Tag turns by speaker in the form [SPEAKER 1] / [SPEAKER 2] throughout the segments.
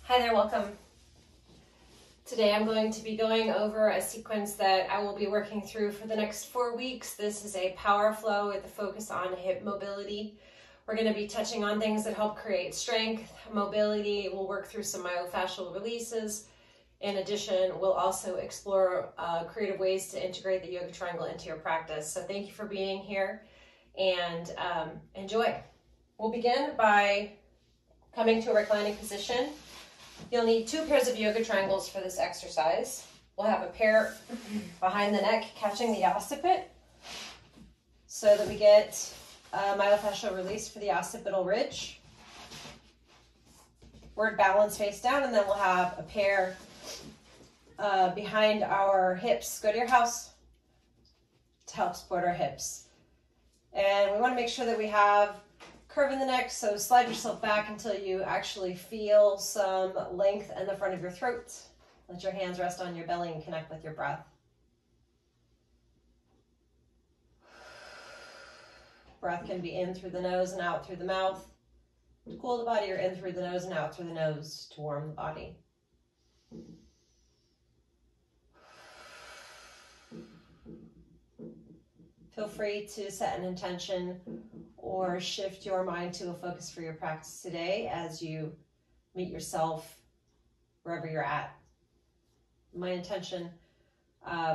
[SPEAKER 1] Hi there, welcome. Today I'm going to be going over a sequence that I will be working through for the next 4 weeks. This is a power flow with a focus on hip mobility. We're going to be touching on things that help create strength, mobility. We'll work through some myofascial releases. In addition, we'll also explore creative ways to integrate the yoga triangle into your practice. So thank you for being here and enjoy. We'll begin by coming to a reclining position. You'll need 2 pairs of yoga triangles for this exercise. We'll have a pair behind the neck catching the occiput so that we get myofascial release for the occipital ridge. Word balance face down, and then we'll have a pair behind our hips. Go to your house to help support our hips. And we want to make sure that we have curve in the neck, so slide yourself back until you actually feel some length in the front of your throat. Let your hands rest on your belly and connect with your breath. Breath can be in through the nose and out through the mouth to cool the body, or in through the nose and out through the nose to warm the body. Feel free to set an intention or shift your mind to a focus for your practice today as you meet yourself wherever you're at. My intention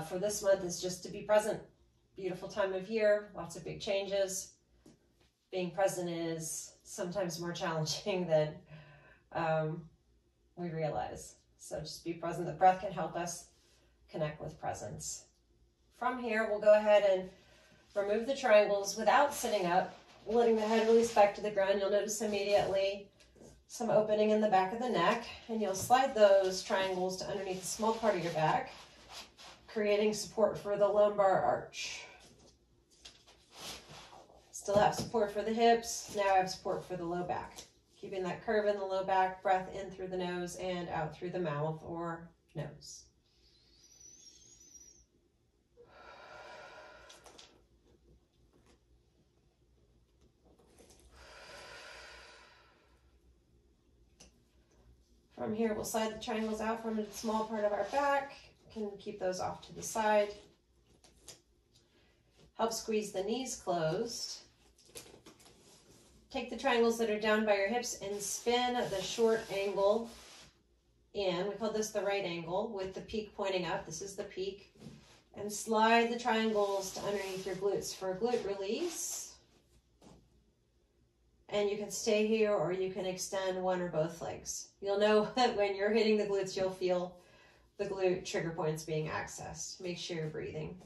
[SPEAKER 1] for this month is just to be present. Beautiful time of year, lots of big changes. Being present is sometimes more challenging than we realize. So just be present. The breath can help us connect with presence. From here, we'll go ahead and remove the triangles without sitting up, letting the head release back to the ground. You'll notice immediately some opening in the back of the neck, and you'll slide those triangles to underneath the small part of your back, creating support for the lumbar arch. Still have support for the hips. Now I have support for the low back. Keeping that curve in the low back, breath in through the nose and out through the mouth or nose. From here, we'll slide the triangles out from a small part of our back. Can keep those off to the side. Help squeeze the knees closed. Take the triangles that are down by your hips and spin the short angle in. We call this the right angle with the peak pointing up. This is the peak. And slide the triangles to underneath your glutes for a glute release. And you can stay here or you can extend one or both legs. You'll know that when you're hitting the glutes, you'll feel the glute trigger points being accessed. Make sure you're breathing.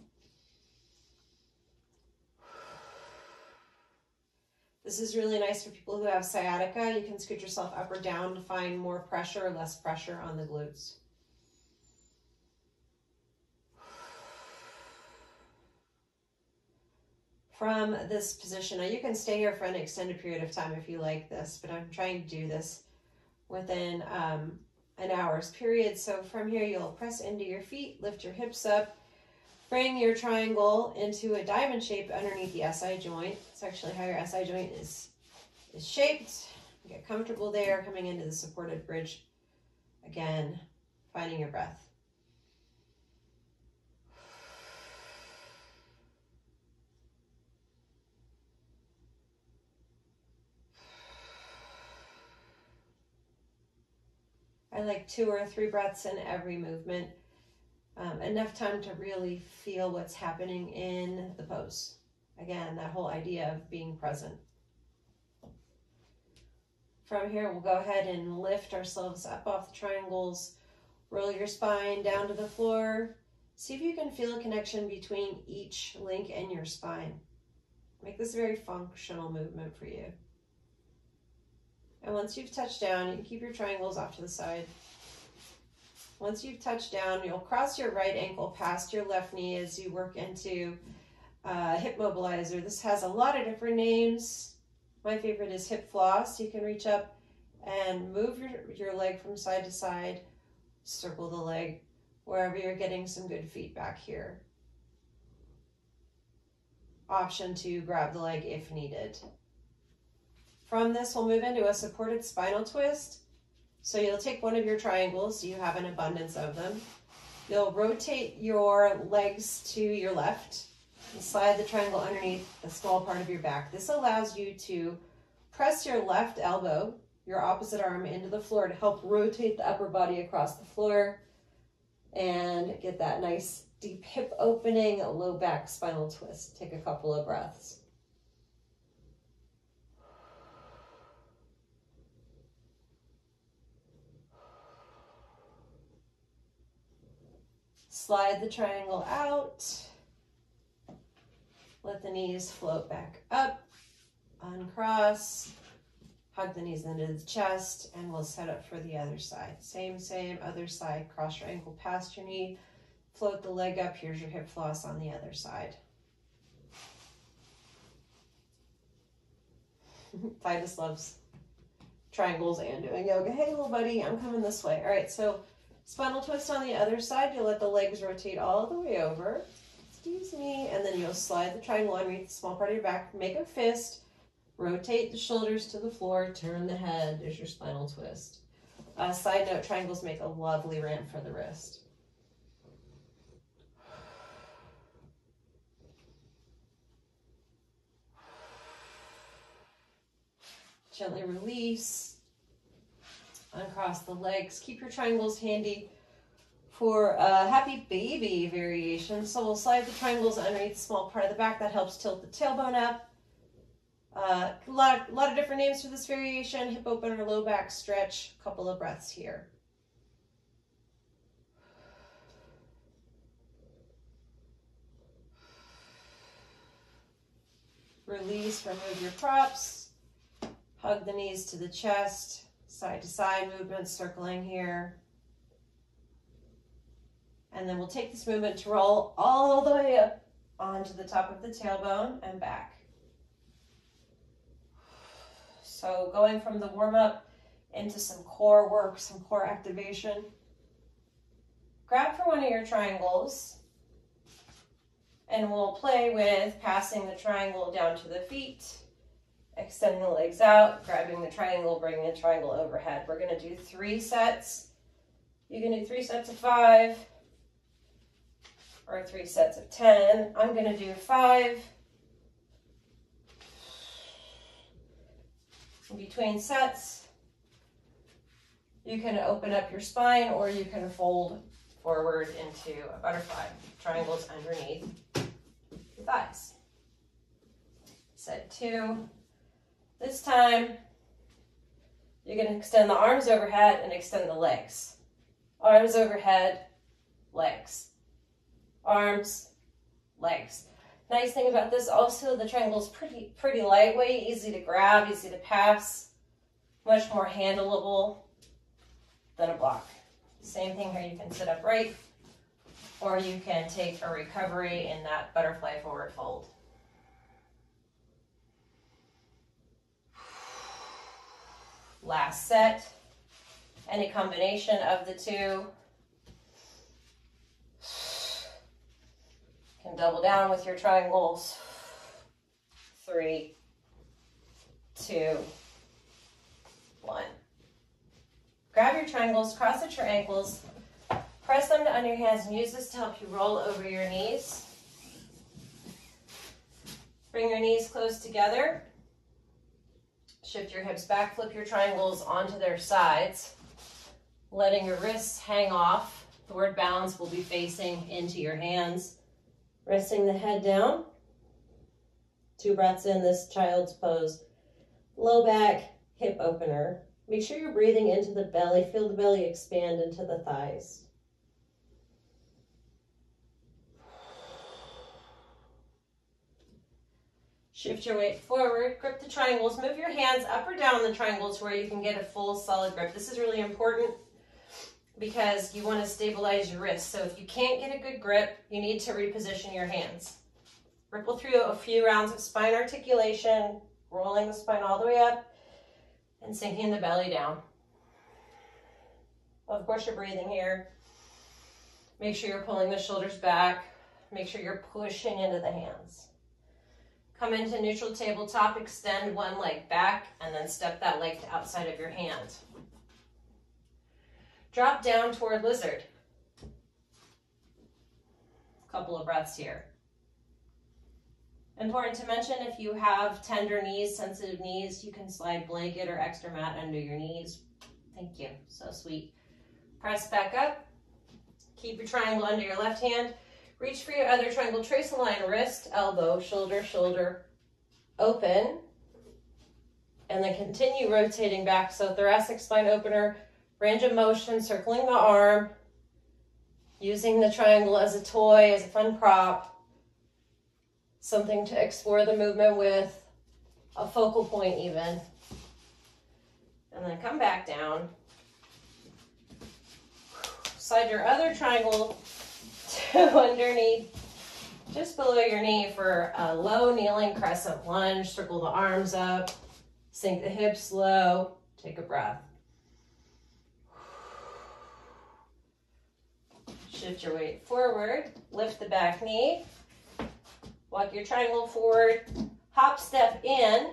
[SPEAKER 1] This is really nice for people who have sciatica. You can scoot yourself up or down to find more pressure or less pressure on the glutes. From this position, now you can stay here for an extended period of time if you like this, but I'm trying to do this within an hour's period. So from here, you'll press into your feet, lift your hips up, bring your triangle into a diamond shape underneath the SI joint. It's actually how your SI joint is shaped. Get comfortable there, coming into the supported bridge. Again, finding your breath. I like 2 or 3 breaths in every movement. Enough time to really feel what's happening in the pose. Again, that whole idea of being present. From here, we'll go ahead and lift ourselves up off the triangles. Roll your spine down to the floor. See if you can feel a connection between each link and your spine. Make this a very functional movement for you. And once you've touched down, you can keep your triangles off to the side. Once you've touched down, you'll cross your right ankle past your left knee as you work into hip mobilizer. This has a lot of different names. My favorite is hip floss. You can reach up and move your leg from side to side, circle the leg wherever you're getting some good feedback here. Option to grab the leg if needed. From this, we'll move into a supported spinal twist. So you'll take one of your triangles, so you have an abundance of them. You'll rotate your legs to your left and slide the triangle underneath the small part of your back. This allows you to press your left elbow, your opposite arm, into the floor to help rotate the upper body across the floor and get that nice deep hip opening, a low back spinal twist. Take a couple of breaths. Slide the triangle out. Let the knees float back up. Uncross. Hug the knees into the chest, and we'll set up for the other side. Same, other side. Cross your ankle past your knee. Float the leg up. Here's your hip floss on the other side. Titus loves triangles and doing yoga. Hey, little buddy, I'm coming this way. All right, so spinal twist on the other side. You'll let the legs rotate all the way over. Excuse me. And then you'll slide the triangle underneath the small part of your back. Make a fist. Rotate the shoulders to the floor. Turn the head. There's your spinal twist. Side note, triangles make a lovely ramp for the wrist. Gently release. Uncross the legs. Keep your triangles handy for a happy baby variation. So we'll slide the triangles underneath the small part of the back. That helps tilt the tailbone up. A lot of different names for this variation. Hip opener, low back stretch. A couple of breaths here. Release, remove your props. Hug the knees to the chest. Side to side movement, circling here. And then we'll take this movement to roll all the way up onto the top of the tailbone and back. So going from the warm-up into some core work, some core activation. Grab for one of your triangles, and we'll play with passing the triangle down to the feet, extending the legs out, grabbing the triangle, bringing the triangle overhead. We're going to do 3 sets. You can do 3 sets of 5 or 3 sets of 10. I'm going to do 5. In between sets, you can open up your spine or you can fold forward into a butterfly. Triangles underneath your thighs. Set 2. This time, you're going to extend the arms overhead and extend the legs. Arms overhead, legs. Arms, legs. Nice thing about this also, the triangle is pretty lightweight, easy to grab, easy to pass, much more handleable than a block. Same thing here, you can sit upright, or you can take a recovery in that butterfly forward fold. Last set, any combination of the two. Can double down with your triangles. 3, 2, 1. Grab your triangles, cross at your ankles, press them under your hands, and use this to help you roll over your knees. Bring your knees close together. Shift your hips back, flip your triangles onto their sides, letting your wrists hang off. The word balance will be facing into your hands. Resting the head down. 2 breaths in this child's pose. Low back, hip opener. Make sure you're breathing into the belly. Feel the belly expand into the thighs. Shift your weight forward. Grip the triangles. Move your hands up or down the triangles where you can get a full solid grip. This is really important because you want to stabilize your wrists. So if you can't get a good grip, you need to reposition your hands. Ripple through a few rounds of spine articulation, rolling the spine all the way up and sinking the belly down. Of course, you're breathing here. Make sure you're pulling the shoulders back. Make sure you're pushing into the hands. Come into neutral tabletop, extend one leg back, and then step that leg to outside of your hand. Drop down toward lizard. A couple of breaths here. Important to mention, if you have tender knees, sensitive knees, you can slide blanket or extra mat under your knees. Thank you, so sweet. Press back up. Keep your triangle under your left hand. Reach for your other triangle. Trace a line, wrist, elbow, shoulder, shoulder, open. And then continue rotating back. So thoracic spine opener, range of motion, circling the arm, using the triangle as a toy, as a fun prop, something to explore the movement with, a focal point even. And then come back down. Slide your other triangle to underneath, just below your knee for a low kneeling crescent lunge. Circle the arms up, sink the hips low, take a breath. Shift your weight forward, lift the back knee, walk your triangle forward, hop step in,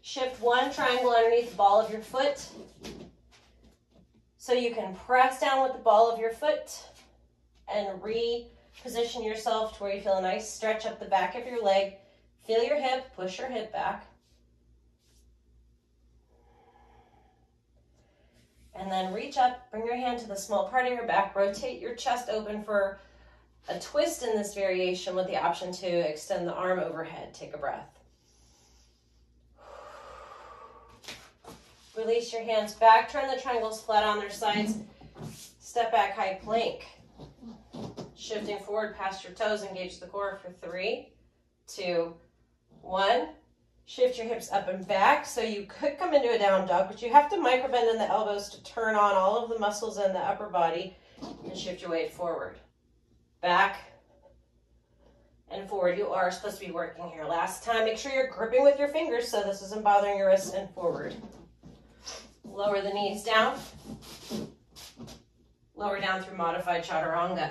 [SPEAKER 1] shift one triangle underneath the ball of your foot, so you can press down with the ball of your foot and reposition yourself to where you feel a nice stretch up the back of your leg. Feel your hip, push your hip back. And then reach up, bring your hand to the small part of your back, rotate your chest open for a twist in this variation with the option to extend the arm overhead. Take a breath. Release your hands back, turn the triangles flat on their sides, step back high plank. Shifting forward past your toes, engage the core for 3, 2, 1. Shift your hips up and back, so you could come into a down dog, but you have to microbend in the elbows to turn on all of the muscles in the upper body and shift your weight forward. Back and forward. You are supposed to be working here. Last time, make sure you're gripping with your fingers so this isn't bothering your wrists, and forward. Lower the knees down. Lower down through modified chaturanga.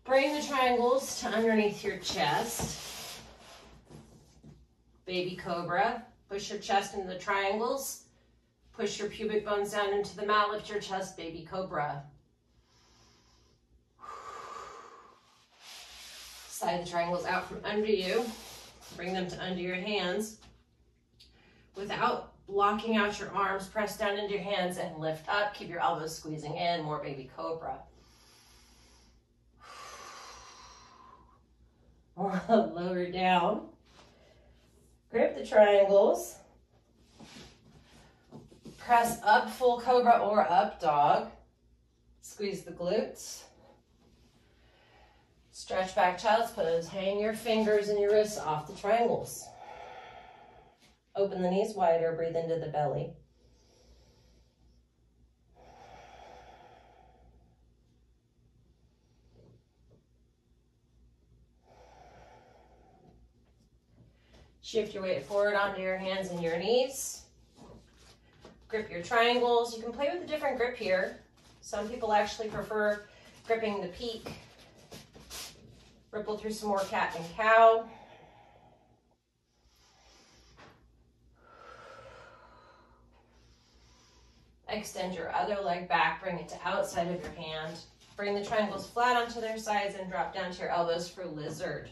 [SPEAKER 1] Bring the triangles to underneath your chest. Baby cobra. Push your chest into the triangles. Push your pubic bones down into the mat. Lift your chest, baby cobra. Slide the triangles out from under you. Bring them to under your hands. Without locking out your arms, press down into your hands and lift up. Keep your elbows squeezing in. More baby cobra. Lower down. Grip the triangles. Press up, full cobra or up dog. Squeeze the glutes. Stretch back child's pose. Hang your fingers and your wrists off the triangles. Open the knees wider, breathe into the belly. Shift your weight forward onto your hands and your knees. Grip your triangles. You can play with a different grip here. Some people actually prefer gripping the peak. Ripple through some more cat and cow. Extend your other leg back, bring it to outside of your hand. Bring the triangles flat onto their sides and drop down to your elbows for lizard.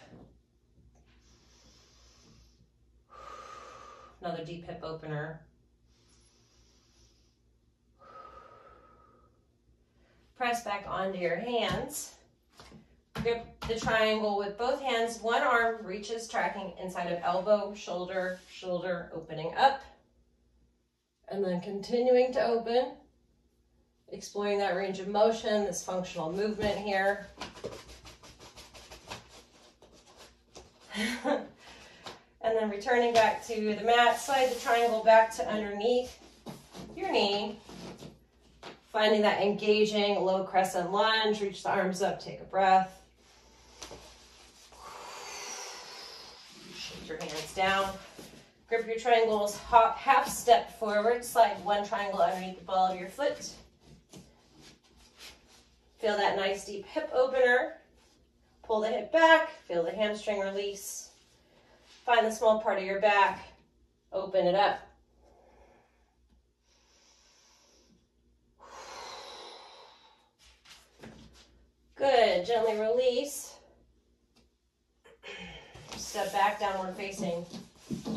[SPEAKER 1] Another deep hip opener. Press back onto your hands. Grip the triangle with both hands. One arm reaches, tracking inside of elbow, shoulder, shoulder, opening up. And then continuing to open, exploring that range of motion, this functional movement here. And then returning back to the mat, slide the triangle back to underneath your knee. Finding that engaging low crescent lunge, reach the arms up, take a breath. Shift your hands down. Grip your triangles, hop, half step forward, slide one triangle underneath the ball of your foot. Feel that nice deep hip opener. Pull the hip back, feel the hamstring release. Find the small part of your back, open it up. Good, gently release. Step back, downward facing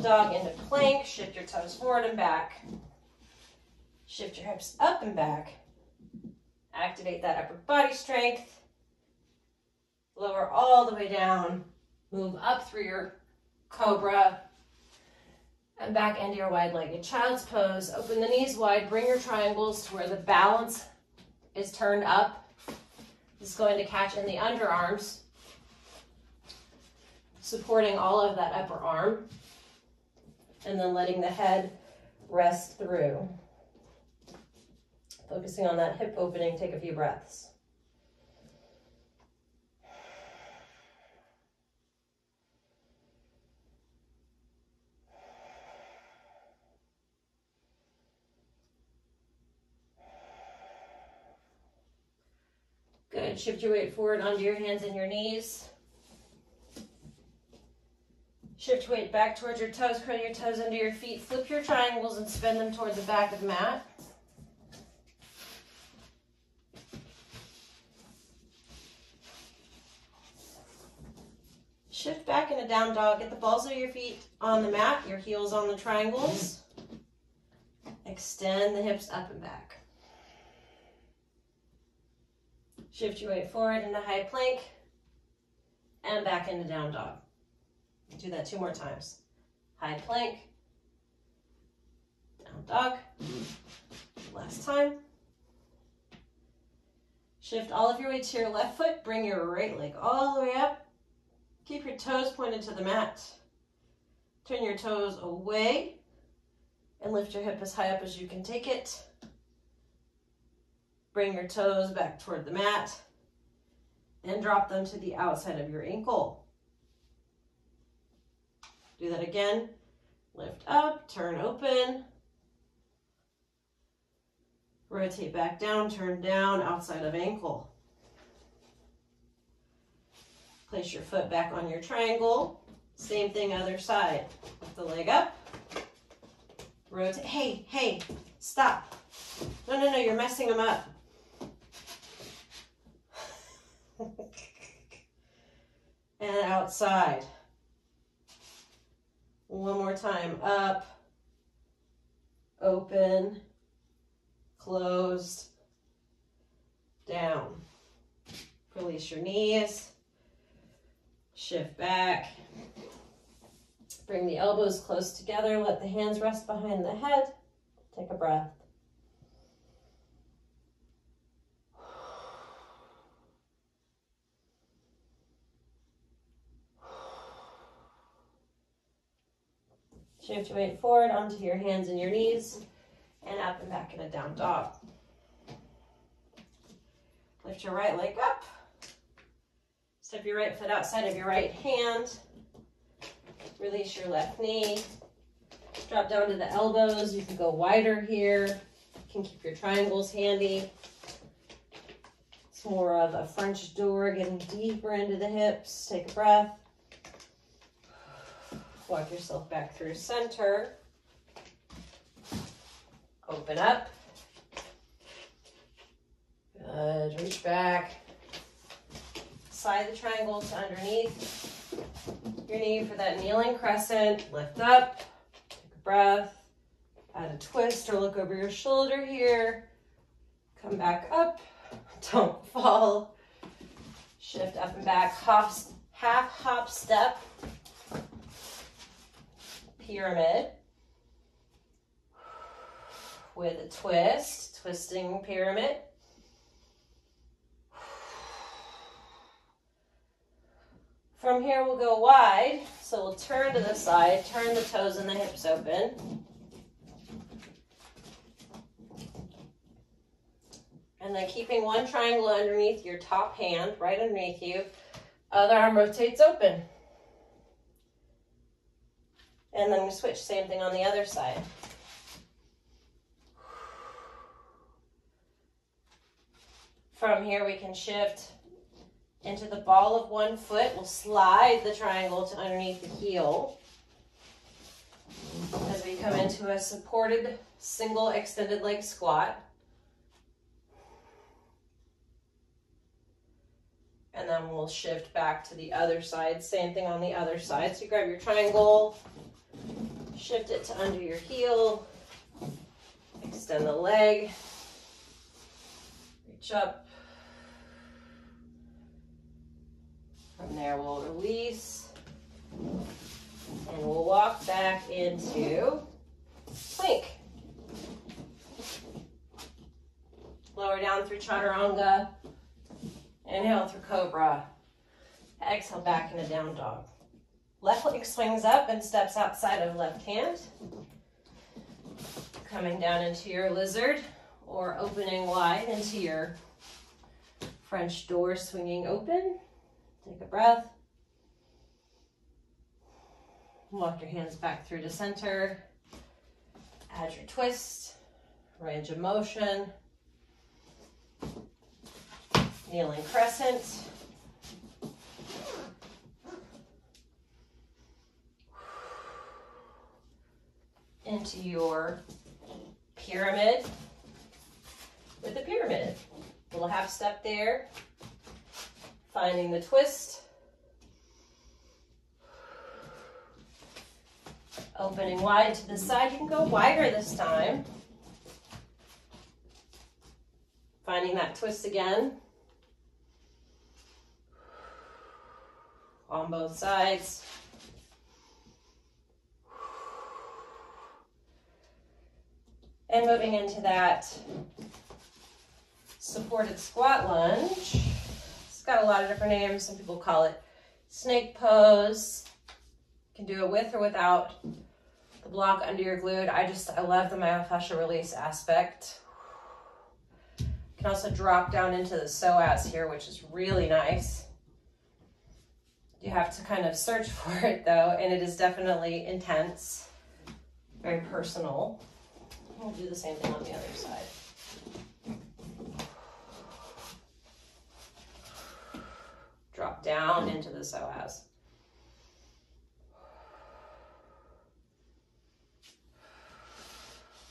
[SPEAKER 1] dog into plank. Shift your toes forward and back. Shift your hips up and back. Activate that upper body strength. Lower all the way down. Move up through your cobra and back into your wide-legged child's pose. Open the knees wide. Bring your triangles to where the balance is turned up. This is going to catch in the underarms, supporting all of that upper arm, and then letting the head rest through. Focusing on that hip opening, take a few breaths. Good, shift your weight forward onto your hands and your knees. Shift weight back towards your toes, curl your toes under your feet, flip your triangles and spin them toward the back of the mat. Shift back into down dog, get the balls of your feet on the mat, your heels on the triangles. Extend the hips up and back. Shift your weight forward into high plank and back into down dog. Do that 2 more times. High plank, down dog. Last time. Shift all of your weight to your left foot. Bring your right leg all the way up. Keep your toes pointed to the mat. Turn your toes away and lift your hip as high up as you can take it. Bring your toes back toward the mat and drop them to the outside of your ankle. Do that again. Lift up, turn open. Rotate back down, turn down, outside of ankle. Place your foot back on your triangle. Same thing, other side. Lift the leg up. Rotate. Hey, stop. No, you're messing them up. And outside. One more time. Up, open, closed, down. Release your knees. Shift back. Bring the elbows close together. Let the hands rest behind the head. Take a breath. Shift your weight forward onto your hands and your knees and up and back in a down dog. Lift your right leg up. Step your right foot outside of your right hand. Release your left knee. Drop down to the elbows. You can go wider here. You can keep your triangles handy. It's more of a French door, getting deeper into the hips. Take a breath. Walk yourself back through center. Open up. Good. Reach back. Slide the triangle to underneath your knee for that kneeling crescent. Lift up. Take a breath. Add a twist or look over your shoulder here. Come back up. Don't fall. Shift up and back. Hops, half hop step. Pyramid with a twist, twisting pyramid. From here we'll go wide, so we'll turn to the side, turn the toes and the hips open. And then keeping one triangle underneath your top hand, right underneath you, other arm rotates open. And then we switch, same thing on the other side. From here we can shift into the ball of one foot. We'll slide the triangle to underneath the heel as we come into a supported single extended leg squat. And then we'll shift back to the other side. Same thing on the other side. So you grab your triangle, shift it to under your heel, extend the leg, reach up. From there we'll release, and we'll walk back into plank. Lower down through chaturanga. Inhale through cobra. Exhale back into down dog. Left leg swings up and steps outside of left hand. Coming down into your lizard or opening wide into your French door, swinging open. Take a breath. Walk your hands back through to center. Add your twist, range of motion. Kneeling crescent. Into your pyramid with the pyramid. Little half step there. Finding the twist. Opening wide to the side. You can go wider this time. Finding that twist again. On both sides. And moving into that supported squat lunge. It's got a lot of different names. Some people call it snake pose. You can do it with or without the block under your glute. I love the myofascial release aspect. You can also drop down into the psoas here, which is really nice. You have to kind of search for it though, and it is definitely intense, very personal. We'll do the same thing on the other side. Drop down into the psoas.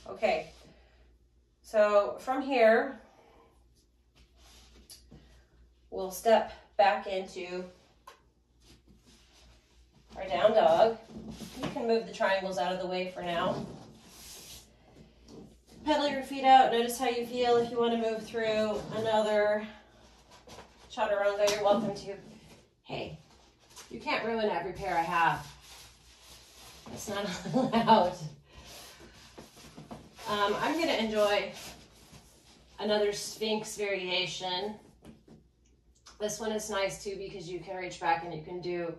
[SPEAKER 1] Okay, so from here, we'll step back into our down dog. You can move the triangles out of the way for now. Pedal your feet out. Notice how you feel. If you want to move through another chaturanga, you're welcome to. Hey, you can't ruin every pair I have. That's not allowed. I'm going to enjoy another Sphinx variation. This one is nice too because you can reach back and you can do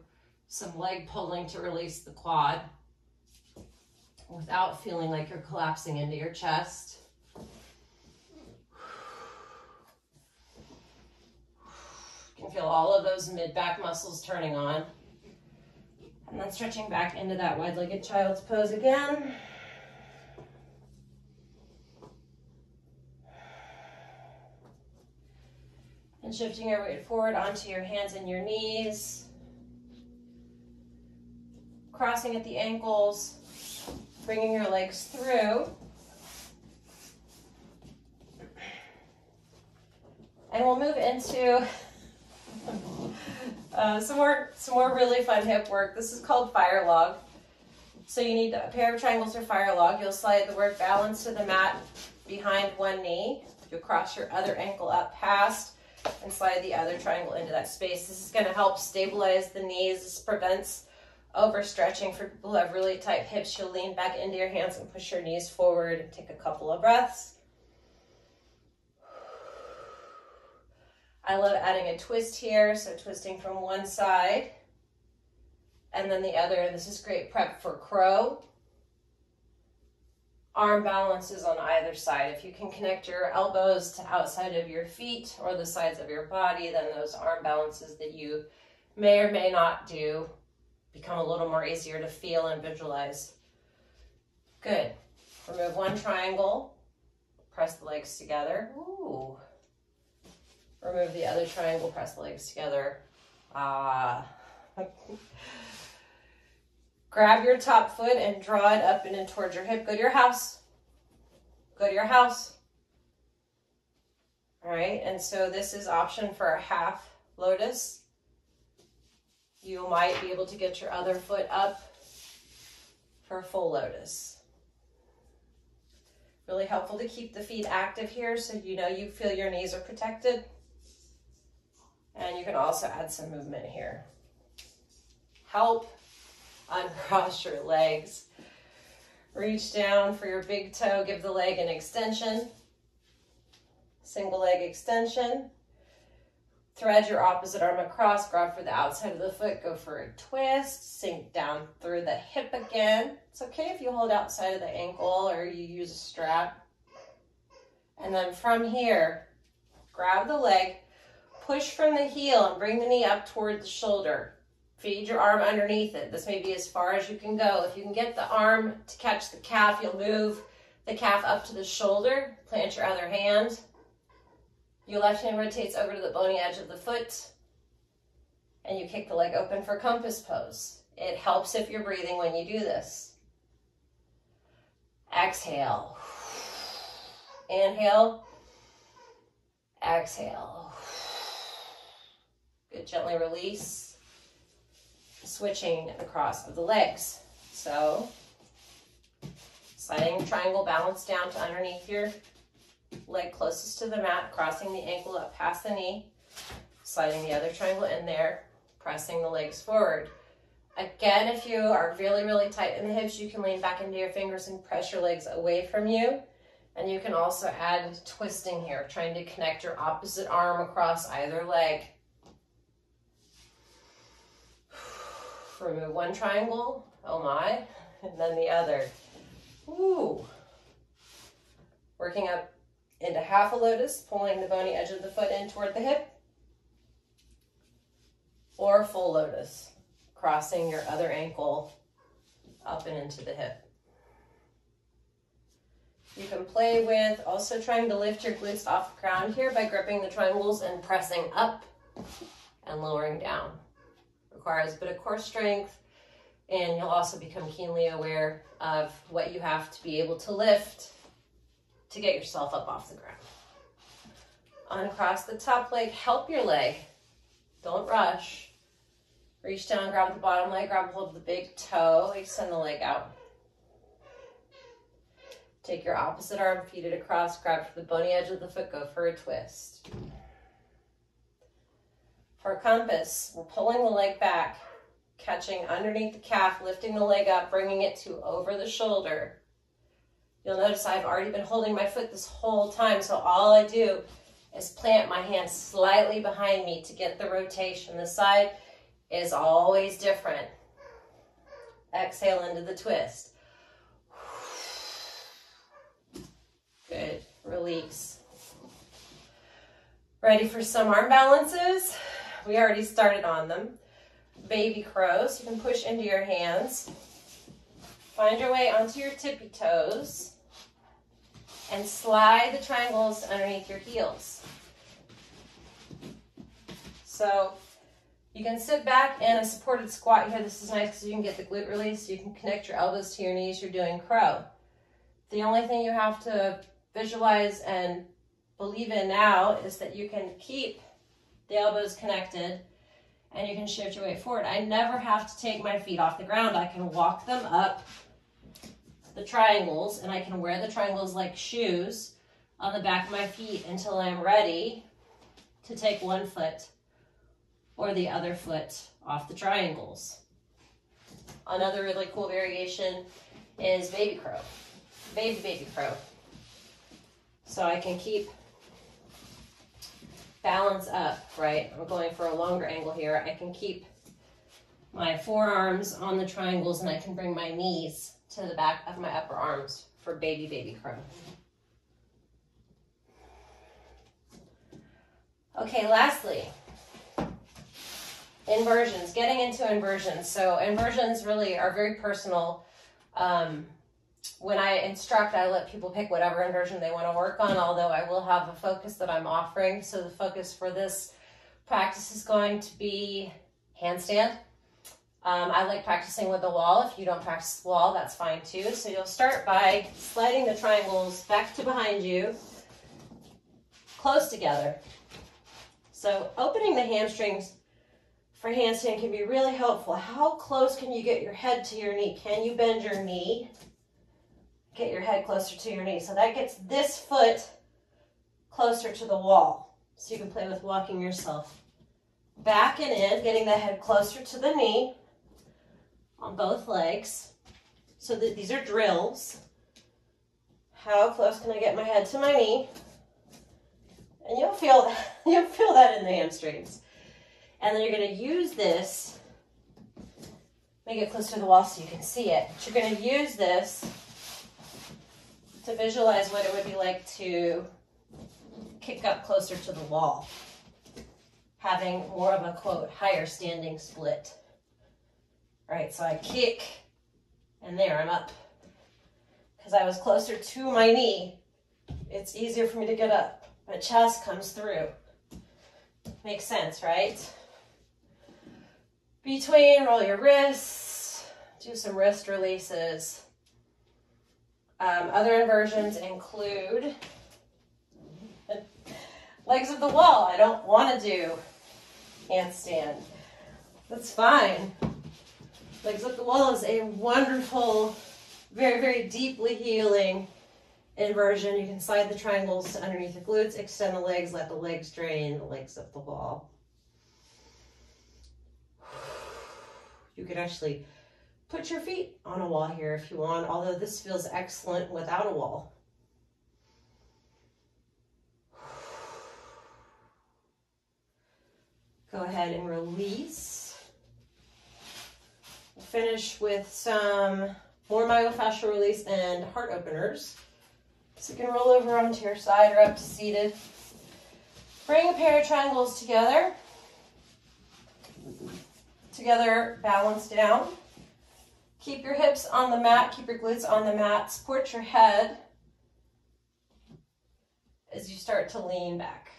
[SPEAKER 1] some leg pulling to release the quad without feeling like you're collapsing into your chest. You can feel all of those mid-back muscles turning on. And then stretching back into that wide-legged child's pose again. And shifting your weight forward onto your hands and your knees. Crossing at the ankles, bringing your legs through. And we'll move into some more really fun hip work. This is called fire log. So you need a pair of triangles for fire log. You'll slide the word balance to the mat behind one knee. You'll cross your other ankle up past and slide the other triangle into that space. This is going to help stabilize the knees. This prevents overstretching. For people who have really tight hips, you'll lean back into your hands and push your knees forward and take a couple of breaths. I love adding a twist here, so twisting from one side and then the other. This is great prep for crow. Arm balances on either side. If you can connect your elbows to outside of your feet or the sides of your body, then those arm balances that you may or may not do become a little more easier to feel and visualize. Good. Remove one triangle, press the legs together. Ooh. Remove the other triangle, press the legs together. Grab your top foot and draw it up and in towards your hip. Go to your house. Go to your house. All right, and so this is option for a half lotus. You might be able to get your other foot up for full lotus. Really helpful to keep the feet active here so you know you feel your knees are protected. And you can also add some movement here. Help uncross your legs. Reach down for your big toe, give the leg an extension. Single leg extension. Thread your opposite arm across, grab for the outside of the foot, go for a twist, sink down through the hip again. It's okay if you hold outside of the ankle or you use a strap. And then from here, grab the leg, push from the heel and bring the knee up toward the shoulder. Feed your arm underneath it. This may be as far as you can go. If you can get the arm to catch the calf, you'll move the calf up to the shoulder, plant your other hand. Your left hand rotates over to the bony edge of the foot, and you kick the leg open for compass pose. It helps if you're breathing when you do this. Exhale. Inhale. Exhale. Good, gently release. Switching across of the legs. So, sliding triangle balance down to underneath your leg closest to the mat, crossing the ankle up past the knee, sliding the other triangle in there, pressing the legs forward. Again, if you are really, really tight in the hips, you can lean back into your fingers and press your legs away from you. And you can also add twisting here, trying to connect your opposite arm across either leg. Remove one triangle, oh my, and then the other. Ooh. Working up into half a lotus, pulling the bony edge of the foot in toward the hip, or full lotus, crossing your other ankle up and into the hip. You can play with also trying to lift your glutes off the ground here by gripping the triangles and pressing up and lowering down. Requires a bit of core strength, and you'll also become keenly aware of what you have to be able to lift to get yourself up off the ground. Uncross the top leg, help your leg. Don't rush. Reach down, grab the bottom leg, grab hold of the big toe, extend the leg out. Take your opposite arm, feed it across, grab for the bony edge of the foot, go for a twist. For compass, we're pulling the leg back, catching underneath the calf, lifting the leg up, bringing it to over the shoulder. You'll notice I've already been holding my foot this whole time, so all I do is plant my hand slightly behind me to get the rotation. The side is always different. Exhale into the twist. Good, release. Ready for some arm balances? We already started on them. Baby crows, you can push into your hands. Find your way onto your tippy toes and slide the triangles underneath your heels. So you can sit back in a supported squat here. This is nice because you can get the glute release. You can connect your elbows to your knees. You're doing crow. The only thing you have to visualize and believe in now is that you can keep the elbows connected and you can shift your weight forward. I never have to take my feet off the ground. I can walk them up the triangles, and I can wear the triangles like shoes on the back of my feet until I'm ready to take one foot or the other foot off the triangles. Another really cool variation is baby crow, baby crow. So I can keep balance up, right? I'm going for a longer angle here. I can keep my forearms on the triangles and I can bring my knees to the back of my upper arms for baby crow. Okay, lastly, inversions, getting into inversions. So inversions really are very personal. When I instruct, I let people pick whatever inversion they want to work on, although I will have a focus that I'm offering. So the focus for this practice is going to be handstand. I like practicing with the wall. If you don't practice the wall, that's fine too. So you'll start by sliding the triangles back to behind you, close together. So opening the hamstrings for handstand can be really helpful. How close can you get your head to your knee? Can you bend your knee? Get your head closer to your knee. So that gets this foot closer to the wall. So you can play with walking yourself back and in, getting the head closer to the knee on both legs. So these are drills. How close can I get my head to my knee? And you'll feel that in the hamstrings. And then you're going to use this, make it close to the wall so you can see it. But you're going to use this to visualize what it would be like to kick up closer to the wall, having more of a, quote, higher standing split. All right, so I kick, and there, I'm up. Because I was closer to my knee, it's easier for me to get up. My chest comes through. Makes sense, right? Between, roll your wrists, do some wrist releases. Other inversions include legs of the wall. I don't want to do handstand. That's fine. Legs of the wall is a wonderful, very, very deeply healing inversion. You can slide the triangles to underneath the glutes, extend the legs, let the legs drain, the legs up the wall. You can actually put your feet on a wall here if you want, although this feels excellent without a wall. Go ahead and release. We'll finish with some more myofascial release and heart openers. So you can roll over onto your side or up to seated. Bring a pair of triangles together. Together, balance down. Keep your hips on the mat, keep your glutes on the mat. Support your head as you start to lean back.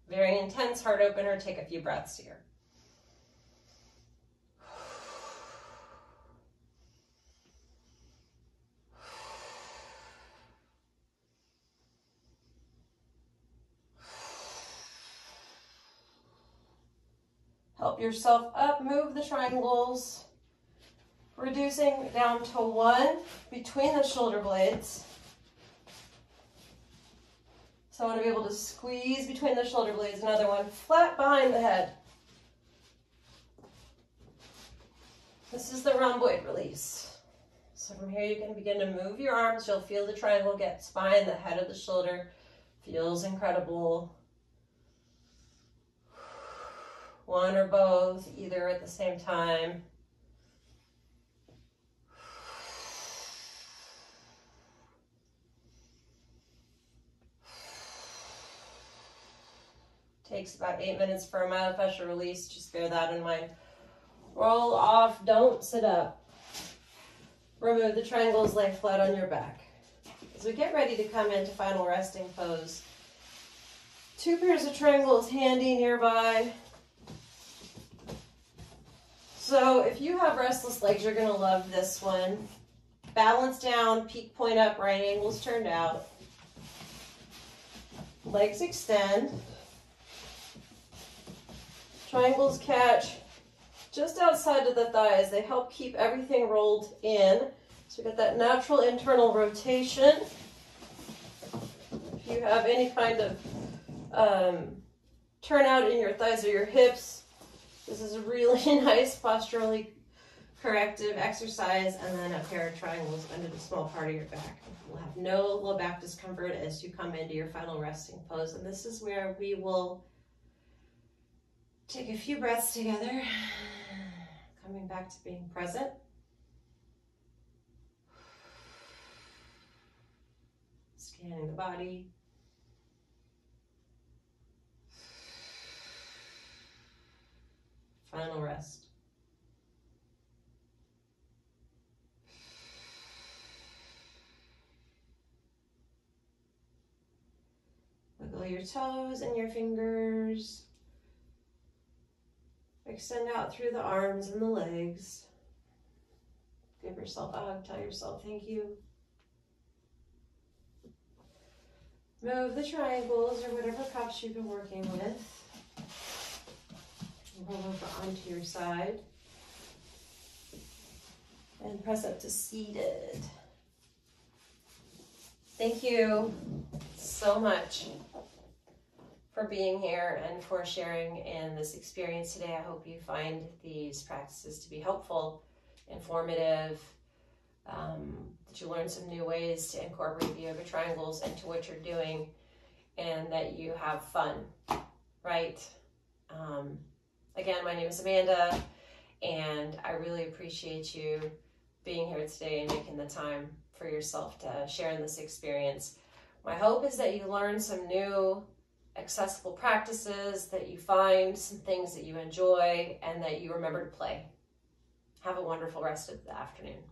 [SPEAKER 1] Very intense heart opener. Take a few breaths here. Help yourself up, move the triangles, reducing down to one between the shoulder blades. So I want to be able to squeeze between the shoulder blades, another one flat behind the head. This is the rhomboid release. So from here you can begin to move your arms. You'll feel the triangle get spine, the head of the shoulder feels incredible. One or both, either at the same time. Takes about 8 minutes for a myofascial release. Just bear that in mind. Roll off, don't sit up. Remove the triangles, lay flat on your back. As we get ready to come into final resting pose, 2 pairs of triangles handy nearby. So if you have restless legs, you're going to love this one. Balance down, peak point up, right angles turned out. Legs extend. Triangles catch just outside of the thighs. They help keep everything rolled in. So we got that natural internal rotation. If you have any kind of turnout in your thighs or your hips, this is a really nice posturally corrective exercise. And then a pair of triangles under the small part of your back. You'll have no low back discomfort as you come into your final resting pose. And this is where we will take a few breaths together, coming back to being present. Scanning the body. Final rest. Wiggle your toes and your fingers. Extend out through the arms and the legs. Give yourself a hug, tell yourself thank you. Move the triangles or whatever props you've been working with. Roll over onto your side. And press up to seated. Thank you so much for being here and for sharing in this experience today. I hope you find these practices to be helpful, informative, that you learn some new ways to incorporate the yoga triangles into what you're doing, and that you have fun, right? Again, my name is Amanda, and I really appreciate you being here today and making the time for yourself to share in this experience. My hope is that you learn some new accessible practices, that you find some things that you enjoy, and that you remember to play. Have a wonderful rest of the afternoon.